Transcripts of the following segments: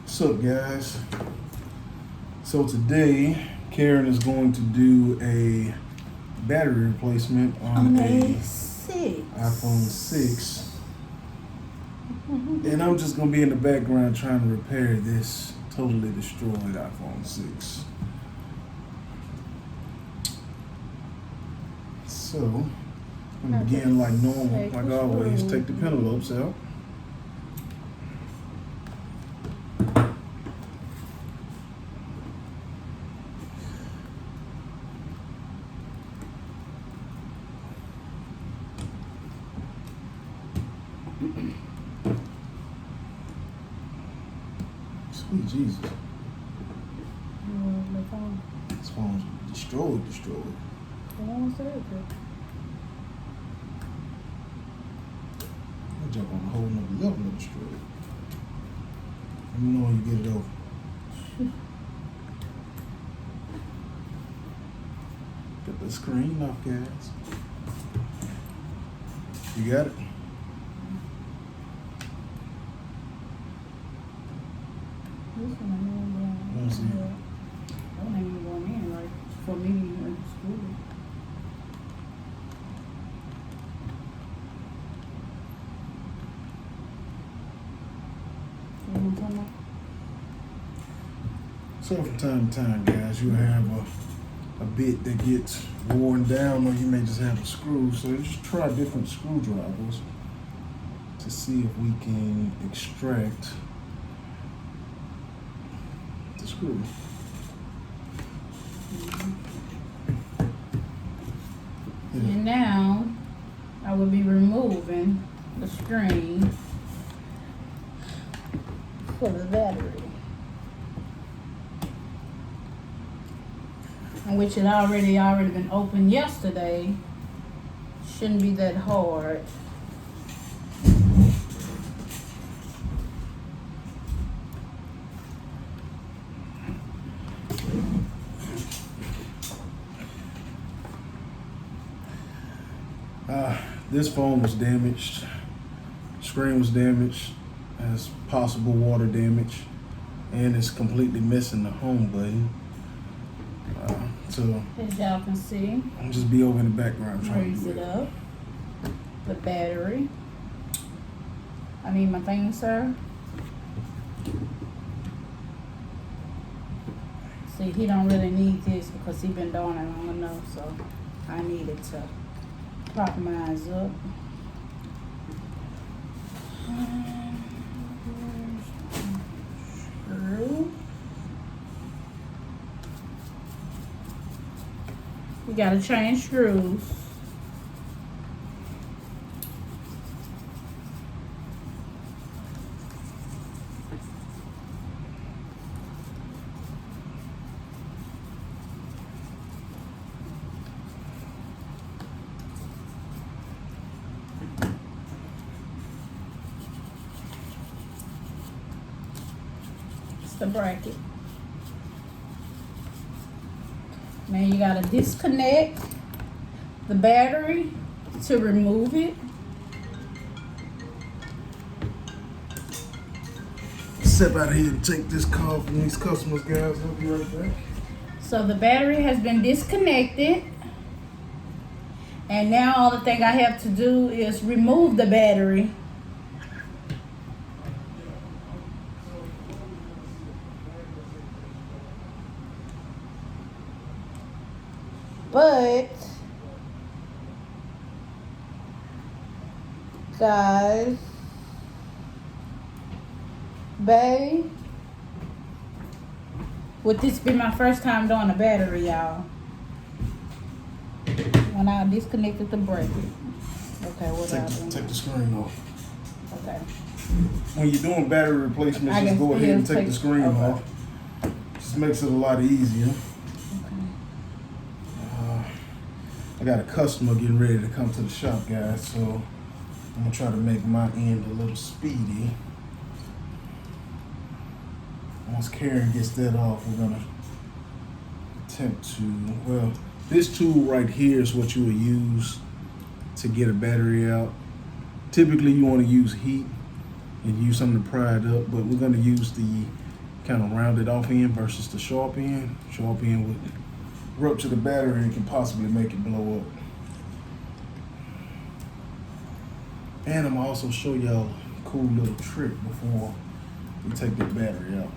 What's up, guys? So today, Karen is going to do a battery replacement on a iPhone 6. And I'm just going to be in the background trying to repair this totally destroyed iPhone 6. So, I'm going to begin like normal, like always. Take the pentalops out. Sweet Jesus. This phone's destroyed. I'll jump on a whole nother level of destroyed. Let me know when you get it over. Get the screen off, guys. You got it? Let's see. I don't even going in, like, for me in school. So from time to time, guys, you have a bit that gets worn down, or you may just have a screw. So just try different screwdrivers to see if we can extract the screw. And now I will be removing the screen for the battery, which had already been opened yesterday. Shouldn't be that hard. This phone was damaged. Screen was damaged. Has possible water damage, and it's completely missing the home button. So As y'all can see, I'll just be over in the background trying to raise do it up. The battery. I need my thing, sir. See, he don't really need this because he been doing it long enough, so I needed to prop mine up. Screw. We gotta change screws. The bracket. Now you gotta disconnect the battery to remove it. Step out of here and take this call from these customers, guys. I'll be right back. So the battery has been disconnected, and now all the thing I have to do is remove the battery. But guys, babe, would this be my first time doing a battery, y'all? When I disconnected the breaker. Okay, what I do? Take the screen off. Okay. When you're doing battery replacements, I just can go ahead and still take the take- screen okay. off. Just makes it a lot easier. I got a customer getting ready to come to the shop, guys, so I'm gonna try to make my end a little speedy. Once Karen gets that off, we're gonna attempt to, well, this tool right here is what you would use to get a battery out. Typically you want to use heat and use something to pry it up, but we're going to use the kind of rounded off end versus the sharp end. Sharp end would rupture the battery and can possibly make it blow up. And I'm gonna also show y'all a cool little trick before we take that battery out.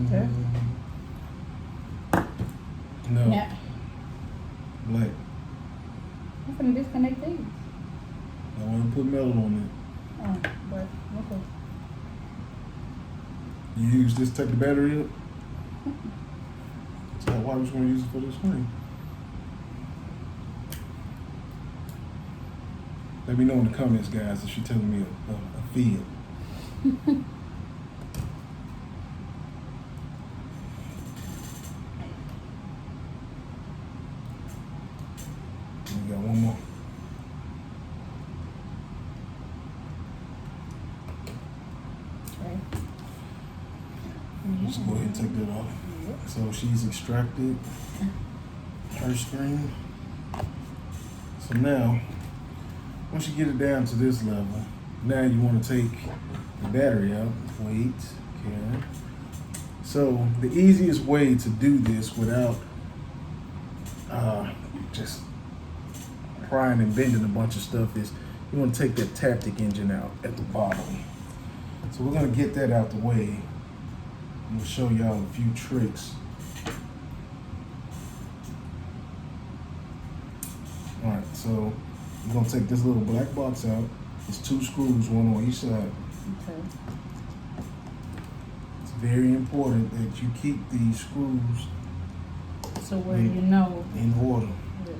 Okay. No. Yeah. Black. I'm gonna disconnect these. I want to put metal on Oh, but okay. it. You use this to take the battery up? So why was going to use it for this screen? Let me know in the comments, guys, if you're telling me a field. We got one more. Okay. Let's go ahead and take that off. So she's extracted her screen. So now, once you get it down to this level, now you want to take the battery out. Wait, okay. So the easiest way to do this without just prying and bending a bunch of stuff is you want to take that Taptic engine out at the bottom. So we're going to get that out the way. We'll show y'all a few tricks. Alright, so we're going to take this little black box out. There's 2 screws, one on each side. Okay. It's very important that you keep these screws So where you know. in order. Yes.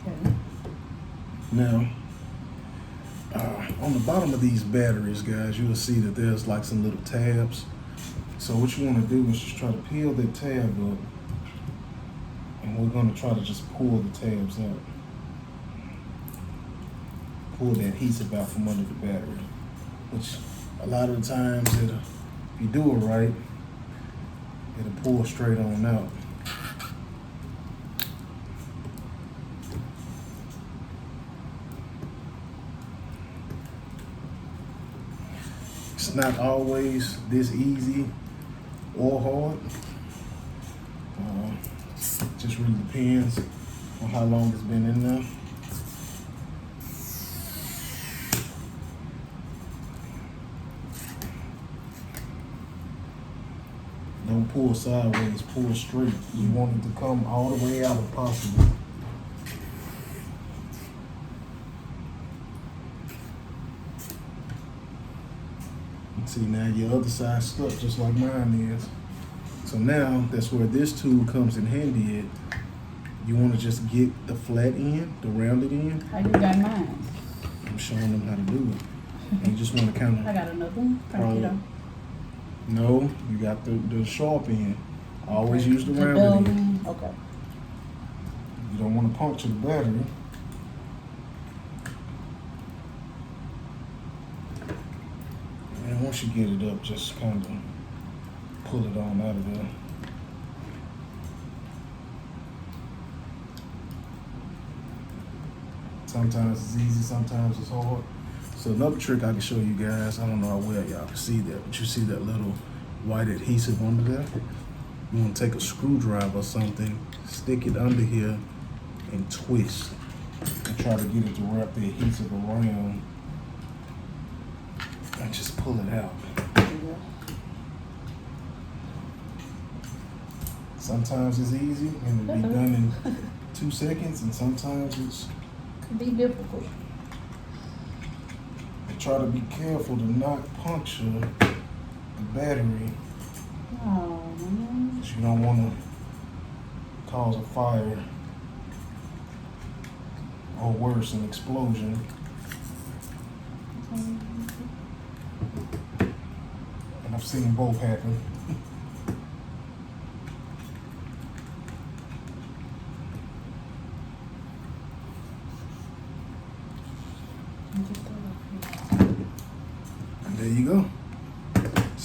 Okay. Now, on the bottom of these batteries, guys, you'll see that there's like some little tabs. So what you want to do is just try to peel that tab up, and we're going to try to just pull the tabs out. Pull the adhesive out from under the battery, which a lot of the times, if you do it right, it'll pull straight on out. It's not always this easy or hard. Just really depends on how long it's been in there. Don't pull sideways, pull straight. You want it to come all the way out if possible. See, now your other side's stuck just like mine is. So now that's where this tool comes in handy at. You want to just get the flat end, the rounded end. How you got mine? I'm showing them how to do it. And you just want to kind of. I got another one. Thank you. No, you got the sharp end. Always use the rounded end. Okay. You don't want to puncture the battery. And once you get it up, just kind of pull it on out of there. Sometimes it's easy, sometimes it's hard. So another trick I can show you guys, I don't know how well y'all can see that, but you see that little white adhesive under there? You want to take a screwdriver or something, stick it under here, and twist. And try to get it to wrap the adhesive around. And just pull it out. Sometimes it's easy and it'll be done in 2 seconds, and sometimes it's Could be difficult. and try to be careful to not puncture the battery, Oh, man. because you don't want to cause a fire or worse, an explosion. And I've seen both happen.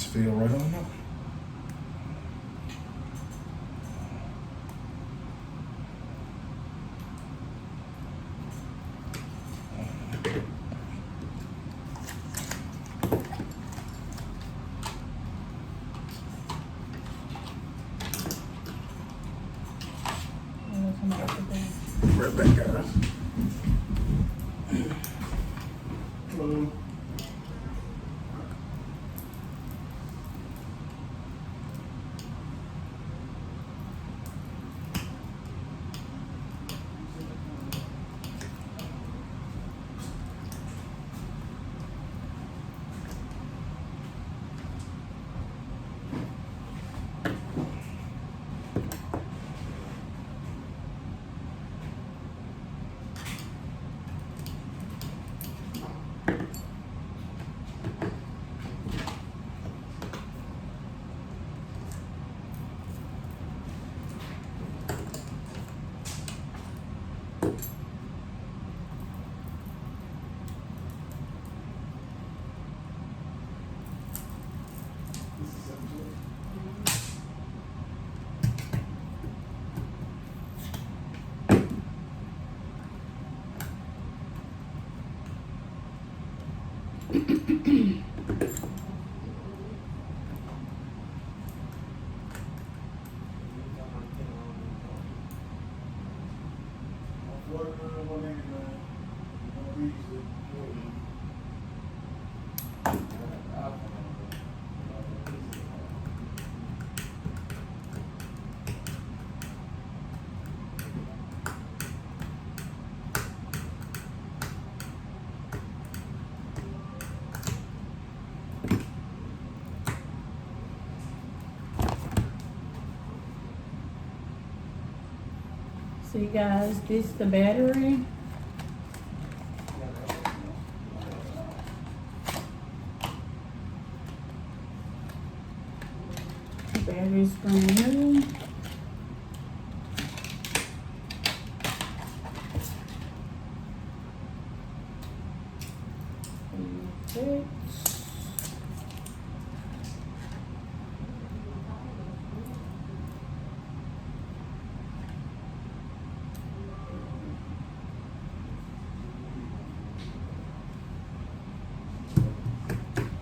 fell right on up. Right back, guys. Hello. See guys, this is the battery. The battery's brand new.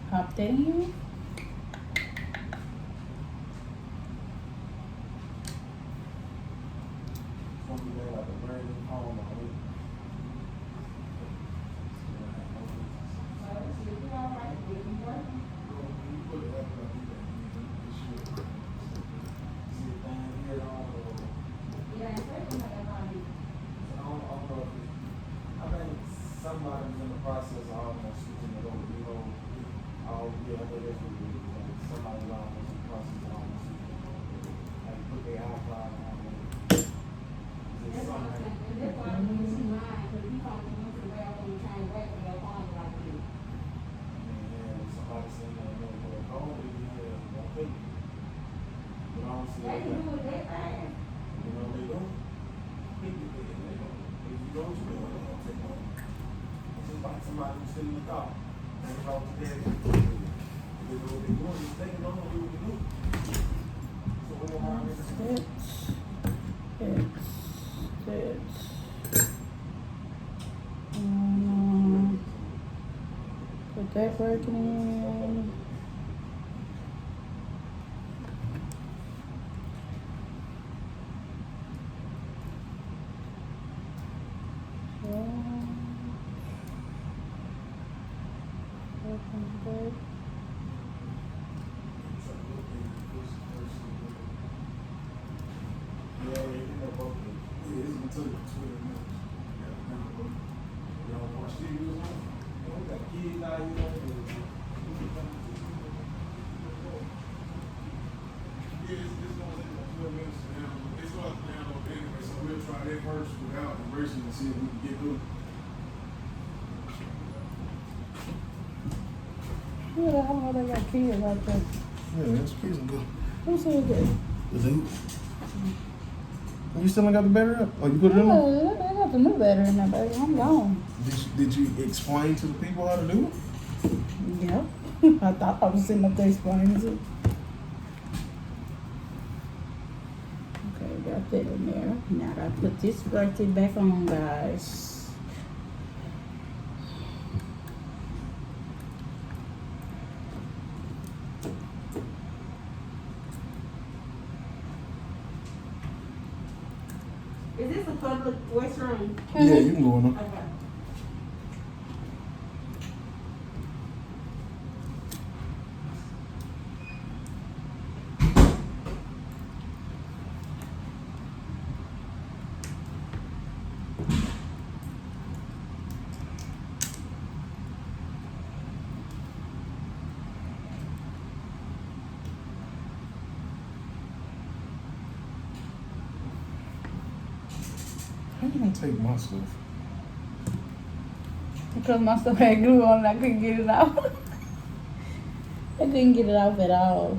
Pop that in. Somebody's in the process of almost switching it over. Somebody almost in the process of almost switching it over. Like put their iPod on there. Is it something? And that's why I'm using mine, because you can't go to the bathroom trying to wait for your phone like this. And somebody saying they know what they're going to do, don't think. You know what I'm They saying? can do it that fast. You know they don't. If you go to it, they don't take long. It's just like somebody who's sitting in the car. And it's all together. If they know what they're doing, just take it on and do what they do. So we don't mind it. Put that working in. First without embracing and see if we can get through. Yeah, I don't know they got kids like that. Yeah, that's kids good. Who said that? Is it? You still ain't got the battery up? Oh, you put it in there? Yeah, they got the new battery in there, baby. I'm gone. Did you explain to the people how to do it? Yeah. I thought I was sitting up there explaining too. Okay, got that in there. Now I gotta put this bracket back on, guys. Is this a public restroom? Yeah, you can go in there. Okay. How you gonna take my stuff? Because my stuff had glue on and I couldn't get it out. I couldn't get it off at all.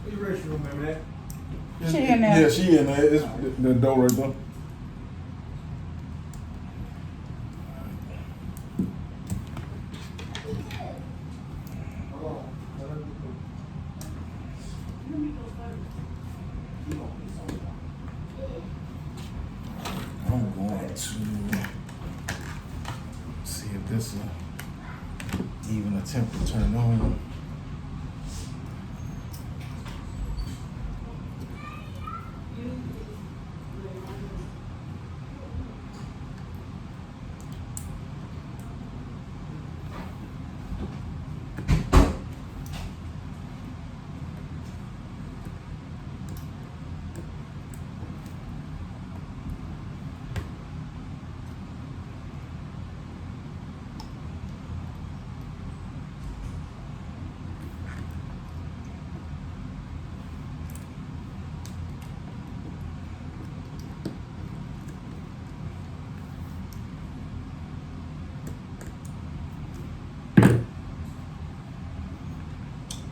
Where your restroom, man? She in there. Yeah, she in there. It's the door right there. Hold on. Let her do I'm going to see if this will even attempt to turn on.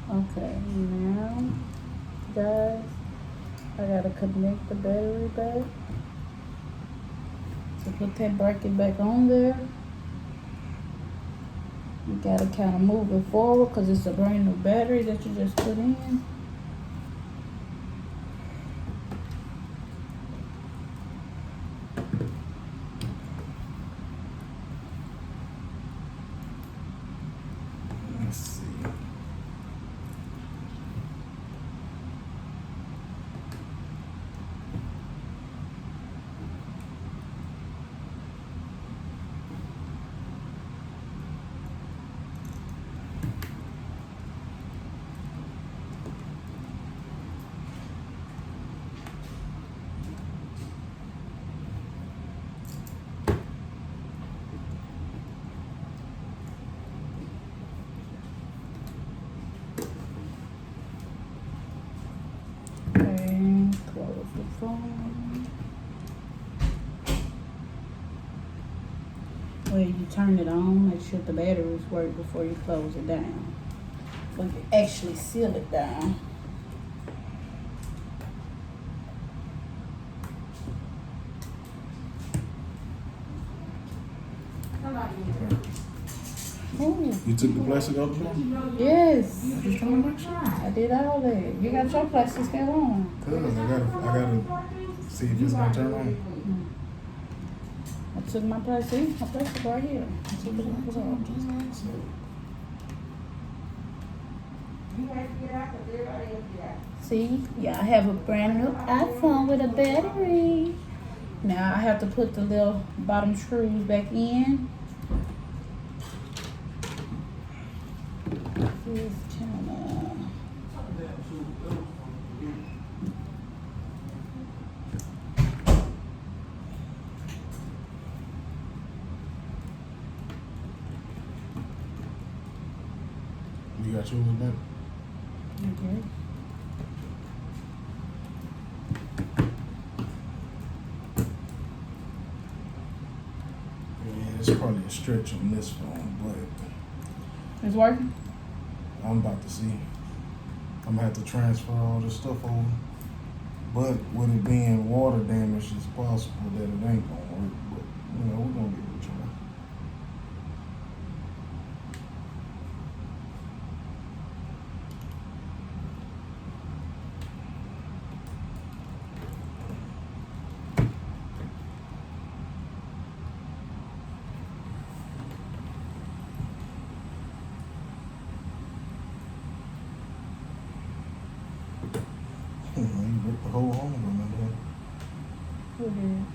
Okay, now, guys, I gotta connect the battery back. So put that bracket back on there. You gotta kind of move it forward because it's a brand new battery that you just put in. Let's see. And close the phone. Well, you turn it on, make sure the batteries work before you close it down. But you actually seal it down. Somebody in there. Ooh, You took the plastic out the door? yes, I'm just trying to make sure. I did all that. You got your plastic still on. Cause I gotta see if it's gonna turn on. I took my plastic, right here. I took it out. You have to get out, because everybody else get out. See, yeah, I have a brand new iPhone with a battery. Now I have to put the little bottom screws back in. This channel. You got yours back? Okay. Yeah, it's probably a stretch on this phone, but It's working? I'm about to see. I'm gonna have to transfer all this stuff over. But with it being water damage, it's possible that it ain't gonna work. But you know, we're gonna give it a try. You ripped the whole home, remember Who did?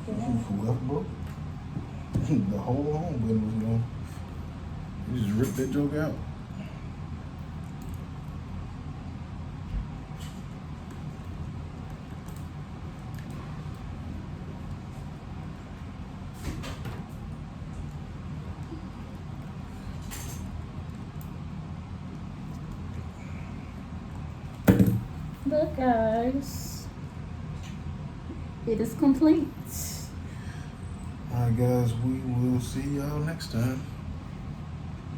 that? For Westbrook. The whole home button was gone. You just ripped that joke out. Look, guys, it is complete. Alright guys, we will see y'all next time.